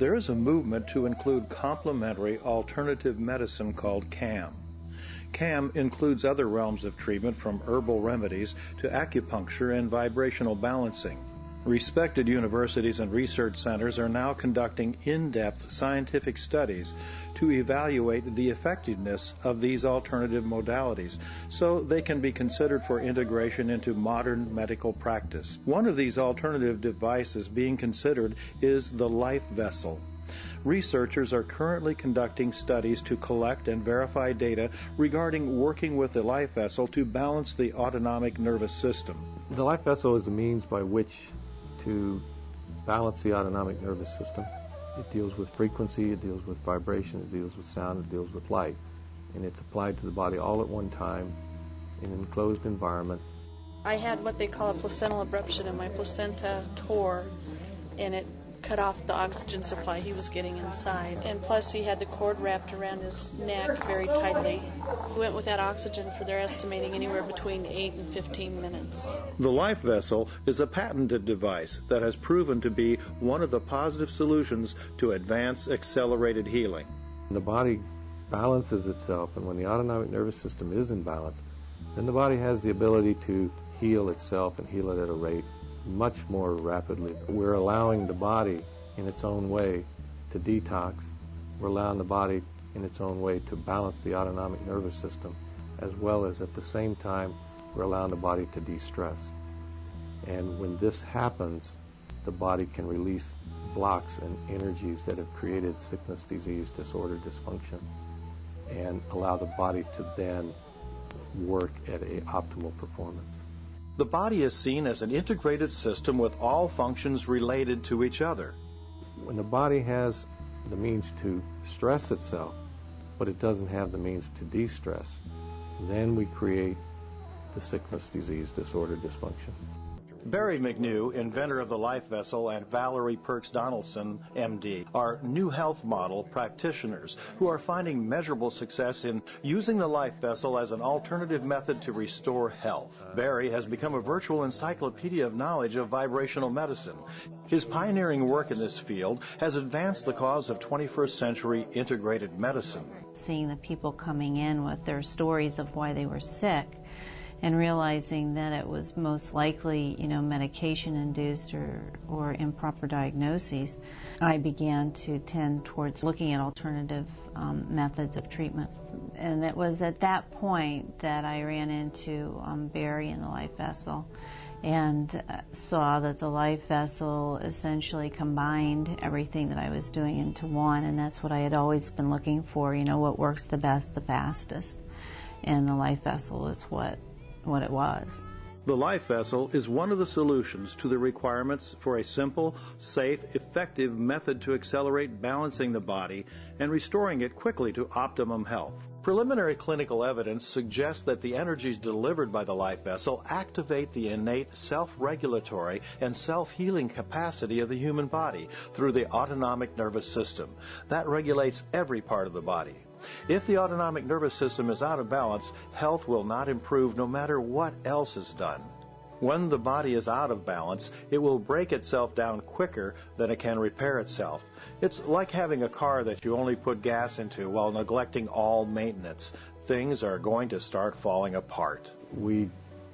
There is a movement to include complementary alternative medicine called CAM. CAM includes other realms of treatment from herbal remedies to acupuncture and vibrational balancing. Respected universities and research centers are now conducting in-depth scientific studies to evaluate the effectiveness of these alternative modalities so they can be considered for integration into modern medical practice. One of these alternative devices being considered is the life vessel. Researchers are currently conducting studies to collect and verify data regarding working with the life vessel to balance the autonomic nervous system. The life vessel is the means by which to balance the autonomic nervous system. It deals with frequency, it deals with vibration, it deals with sound, it deals with light. And it's applied to the body all at one time in an enclosed environment. I had what they call a placental abruption, and my placenta tore, and it cut off the oxygen supply he was getting inside. And plus he had the cord wrapped around his neck very tightly. He went without oxygen for their estimating anywhere between 8 and 15 minutes. The life vessel is a patented device that has proven to be one of the positive solutions to advance accelerated healing. The body balances itself, and when the autonomic nervous system is in balance, then the body has the ability to heal itself and heal it at a rate much more rapidly. We're allowing the body in its own way to detox. We're allowing the body in its own way to balance the autonomic nervous system, as well as at the same time we're allowing the body to de-stress. And when this happens, the body can release blocks and energies that have created sickness, disease, disorder, dysfunction, and allow the body to then work at an optimal performance. The body is seen as an integrated system with all functions related to each other. When the body has the means to stress itself, but it doesn't have the means to de-stress, then we create the sickness, disease, disorder, dysfunction. Barry McNew, inventor of the life vessel, and Valerie Perks Donaldson, MD, are new health model practitioners who are finding measurable success in using the life vessel as an alternative method to restore health. Barry has become a virtual encyclopedia of knowledge of vibrational medicine. His pioneering work in this field has advanced the cause of 21st century integrated medicine. Seeing the people coming in with their stories of why they were sick, and realizing that it was most likely, medication-induced or improper diagnoses, I began to tend towards looking at alternative methods of treatment. And it was at that point that I ran into Barry and the life vessel, and saw that the life vessel essentially combined everything that I was doing into one, and that's what I had always been looking for, what works the best, the fastest. And the life vessel is what it was. The life vessel is one of the solutions to the requirements for a simple, safe, effective method to accelerate balancing the body and restoring it quickly to optimum health. Preliminary clinical evidence suggests that the energies delivered by the life vessel activate the innate self-regulatory and self-healing capacity of the human body through the autonomic nervous system. That regulates every part of the body. If the autonomic nervous system is out of balance, health will not improve no matter what else is done. When the body is out of balance, it will break itself down quicker than it can repair itself. It's like having a car that you only put gas into while neglecting all maintenance. Things are going to start falling apart. We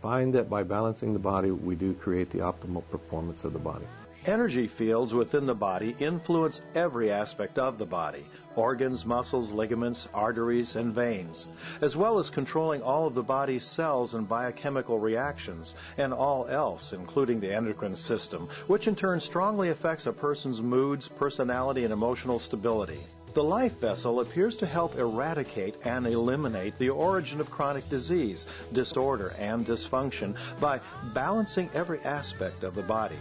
find that by balancing the body, we do create the optimal performance of the body. Energy fields within the body influence every aspect of the body: organs, muscles, ligaments, arteries, and veins, as well as controlling all of the body's cells and biochemical reactions, and all else, including the endocrine system, which in turn strongly affects a person's moods, personality, and emotional stability. The life vessel appears to help eradicate and eliminate the origin of chronic disease, disorder, and dysfunction by balancing every aspect of the body.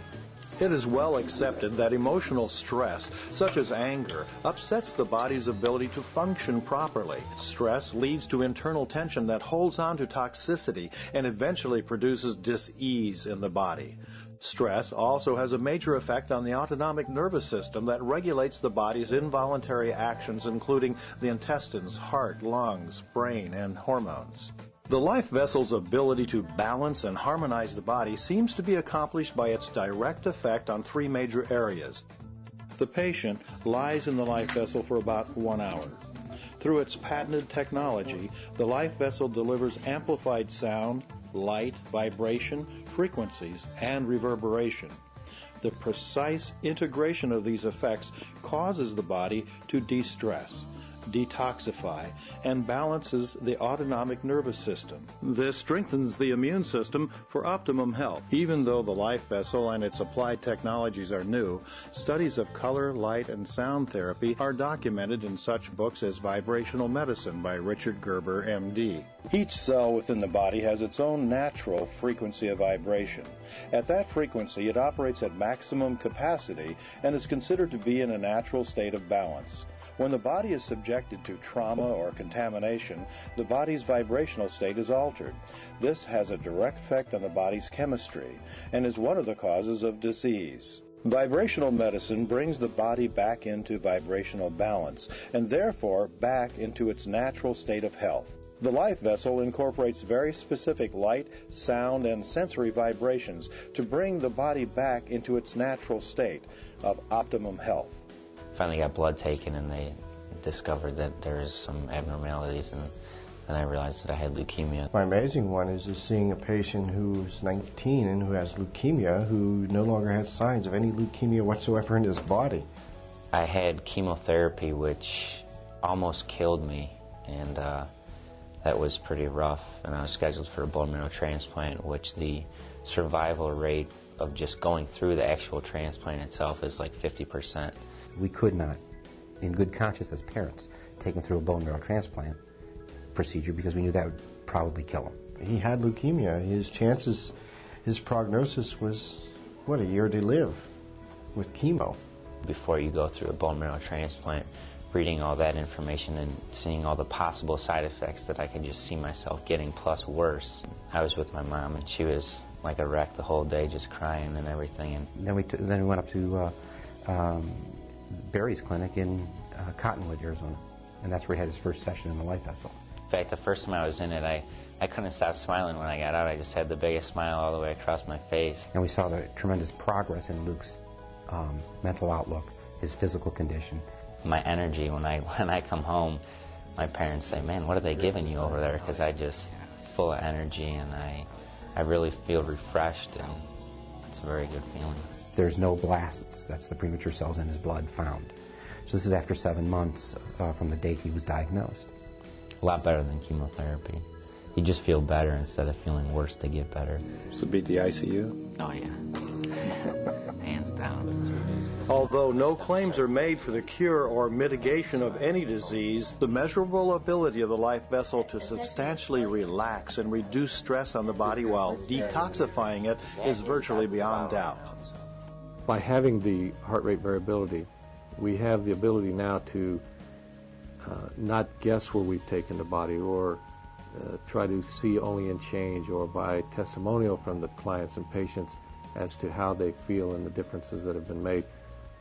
It is well accepted that emotional stress, such as anger, upsets the body's ability to function properly. Stress leads to internal tension that holds on to toxicity and eventually produces dis-ease in the body. Stress also has a major effect on the autonomic nervous system that regulates the body's involuntary actions, including the intestines, heart, lungs, brain, and hormones. The life vessel's ability to balance and harmonize the body seems to be accomplished by its direct effect on three major areas: The patient lies in the life vessel for about 1 hour. Through its patented technology, the life vessel delivers amplified sound, light, vibration, frequencies, and reverberation. The precise integration of these effects causes the body to de-stress, detoxify, and balances the autonomic nervous system. This strengthens the immune system for optimum health. Even though the life vessel and its applied technologies are new, studies of color, light, and sound therapy are documented in such books as Vibrational Medicine by Richard Gerber, M.D. Each cell within the body has its own natural frequency of vibration. At that frequency, it operates at maximum capacity and is considered to be in a natural state of balance. When the body is subjected to trauma or contamination, the body's vibrational state is altered. This has a direct effect on the body's chemistry and is one of the causes of disease. Vibrational medicine brings the body back into vibrational balance and therefore back into its natural state of health. The life vessel incorporates very specific light, sound, and sensory vibrations to bring the body back into its natural state of optimum health. Finally got blood taken and they discovered that there is some abnormalities, and then I realized that I had leukemia. My amazing one is just seeing a patient who's 19 and who has leukemia who no longer has signs of any leukemia whatsoever in his body. I had chemotherapy which almost killed me, and that was pretty rough, and I was scheduled for a bone marrow transplant, which the survival rate of just going through the actual transplant itself is like 50%. We could not, in good conscience as parents, take him through a bone marrow transplant procedure because we knew that would probably kill him. He had leukemia. His chances, his prognosis was, a year to live with chemo. Before you go through a bone marrow transplant, reading all that information and seeing all the possible side effects that I could just see myself getting, plus worse. I was with my mom, and she was like a wreck the whole day, just crying and everything. And then we went up to Barry's clinic in Cottonwood, Arizona, and that's where he had his first session in the life vessel. In fact, the first time I was in it, I couldn't stop smiling when I got out. I just had the biggest smile all the way across my face. And we saw the tremendous progress in Luke's mental outlook, his physical condition. My energy, when I come home, my parents say, "Man, what are they giving you over there?" Because I just full of energy, and I really feel refreshed, and it's a very good feeling. There's no blasts, that's the premature cells in his blood, found. So this is after 7 months from the date he was diagnosed. A lot better than chemotherapy. You just feel better instead of feeling worse to get better. So beat the ICU? Oh, yeah. Hands down. Although no claims are made for the cure or mitigation of any disease, the measurable ability of the life vessel to substantially relax and reduce stress on the body while detoxifying it is virtually beyond doubt. By having the heart rate variability, we have the ability now to not guess where we've taken the body or try to see only in change, or by testimonial from the clients and patients as to how they feel and the differences that have been made.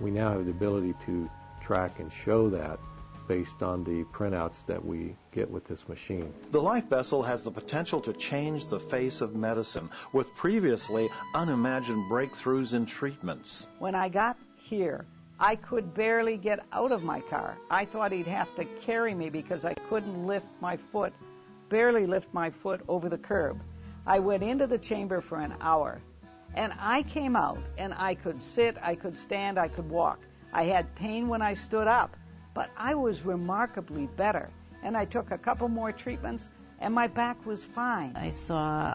We now have the ability to track and show that based on the printouts that we get with this machine. The life vessel has the potential to change the face of medicine with previously unimagined breakthroughs in treatments. When I got here, I could barely get out of my car. I thought he'd have to carry me because I couldn't barely lift my foot over the curb. I went into the chamber for an hour, and I came out, and I could sit, I could stand, I could walk. I had pain when I stood up, but I was remarkably better. And I took a couple more treatments, and my back was fine. I saw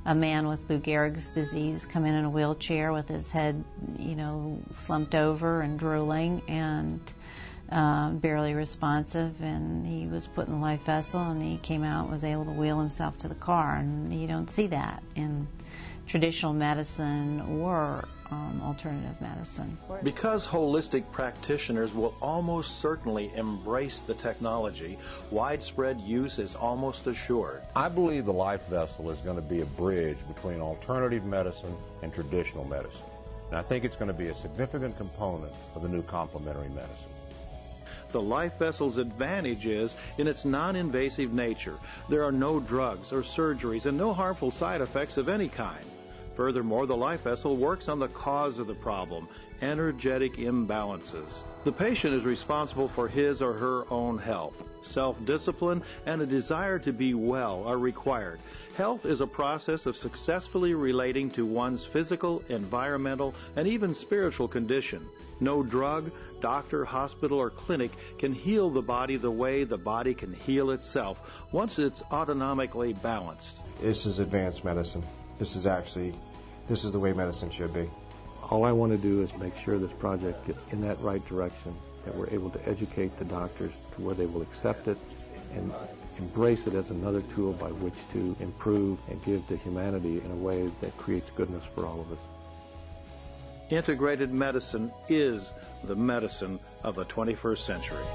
a man with Lou Gehrig's disease come in a wheelchair with his head, slumped over and drooling and barely responsive, and he was put in the life vessel, and he came out and was able to wheel himself to the car, and you don't see that in traditional medicine or alternative medicine. Because holistic practitioners will almost certainly embrace the technology, widespread use is almost assured. I believe the life vessel is going to be a bridge between alternative medicine and traditional medicine. And I think it's going to be a significant component of the new complementary medicine. The life vessel's advantage is in its non-invasive nature. There are no drugs or surgeries and no harmful side effects of any kind. Furthermore, the life vessel works on the cause of the problem, energetic imbalances. The patient is responsible for his or her own health. Self-discipline and a desire to be well are required. Health is a process of successfully relating to one's physical, environmental, and even spiritual condition. No drug, doctor, hospital, or clinic can heal the body the way the body can heal itself once it's autonomically balanced. This is advanced medicine. This is the way medicine should be. All I want to do is make sure this project gets in that right direction, that we're able to educate the doctors to where they will accept it and embrace it as another tool by which to improve and give to humanity in a way that creates goodness for all of us. Integrated medicine is the medicine of the 21st century.